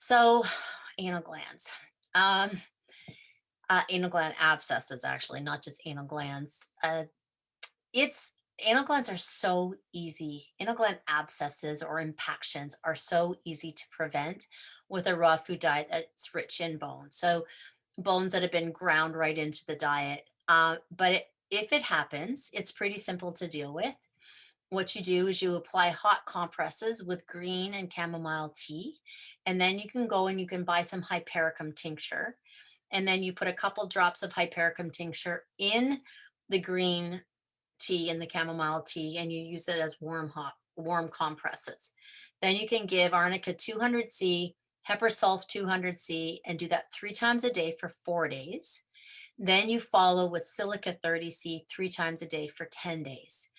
So, anal glands. Um, Anal gland abscesses, actually, not just anal glands. It's Anal glands are so easy. Anal gland abscesses or impactions are so easy to prevent with a raw food diet that's rich in bone. So, bones that have been ground right into the diet. If it happens, it's pretty simple to deal with. What you do is you apply hot compresses with green and chamomile tea, and then you can go and you can buy some hypericum tincture, and then you put a couple drops of hypericum tincture in the green tea and the chamomile tea, and you use it as warm compresses. Then you can give arnica 200C, pepper sulf 200C, and do that 3 times a day for 4 days. Then you follow with silica 30C 3 times a day for 10 days.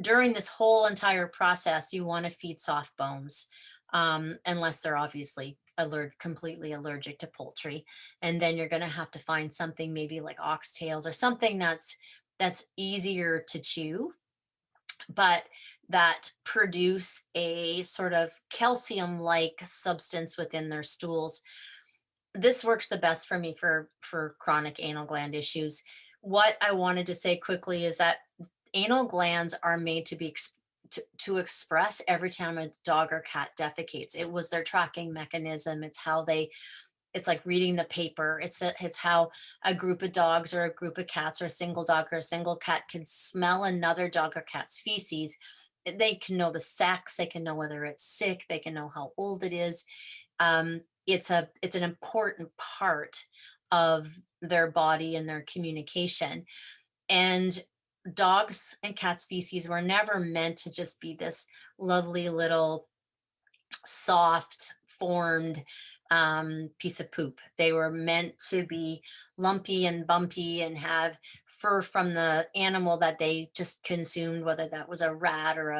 During this whole entire process, you want to feed soft bones, unless they're obviously completely allergic to poultry. And then you're going to have to find something maybe like oxtails or something that's easier to chew, but that produce a sort of calcium-like substance within their stools. This works the best for me for chronic anal gland issues. What I wanted to say quickly is that anal glands are made to be to express every time a dog or cat defecates. It was their tracking mechanism. It's like reading the paper. It's how a group of dogs or a group of cats or a single dog or a single cat can smell another dog or cat's feces. They can know the sex, they can know whether it's sick, they can know how old it is. It's an important part of their body and their communication. And dogs and cat species were never meant to just be this lovely little soft formed piece of poop. They were meant to be lumpy and bumpy and have fur from the animal that they just consumed, whether that was a rat or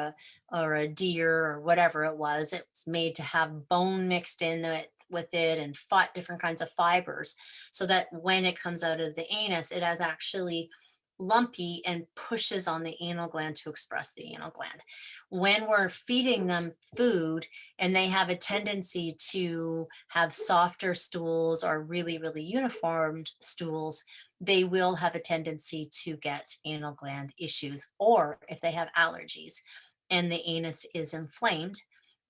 a deer or whatever it was. It's made to have bone mixed in it with it and different kinds of fibers, so that when it comes out of the anus, it has actually lumpy and pushes on the anal gland to express the anal gland. When we're feeding them food and they have a tendency to have softer stools or really, really uniformed stools, they will have a tendency to get anal gland issues. Or if they have allergies and the anus is inflamed,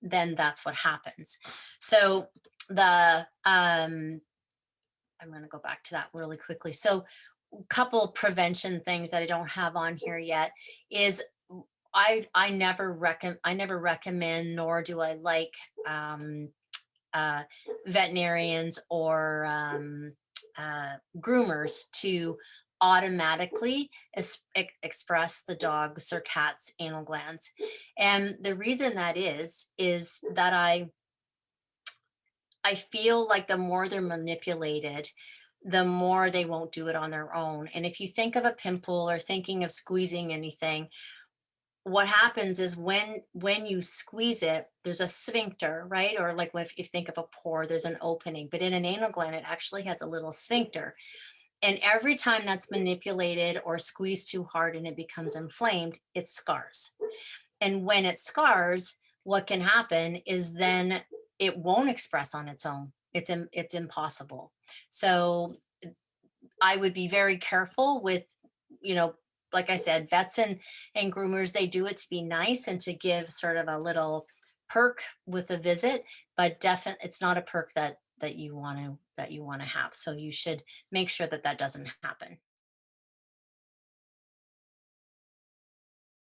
then that's what happens. So the I'm going to go back to that really quickly. So couple prevention things that I don't have on here yet is I never recommend, nor do I like um, uh, veterinarians or groomers to automatically express the dog's or cat's anal glands. And the reason that is that I feel like the more they're manipulated, the more they won't do it on their own. And if you think of a pimple or thinking of squeezing anything, what happens is when you squeeze it, there's a sphincter, right? Or like if you think of a pore, there's an opening. But in an anal gland, it actually has a little sphincter. And every time that's manipulated or squeezed too hard and it becomes inflamed, it scars. And when it scars, what can happen is then it won't express on its own. It's impossible. So I would be very careful with, you know, like I said, vets and groomers, they do it to be nice and to give sort of a little perk with a visit, but definitely it's not a perk that you want to have. So you should make sure that that doesn't happen.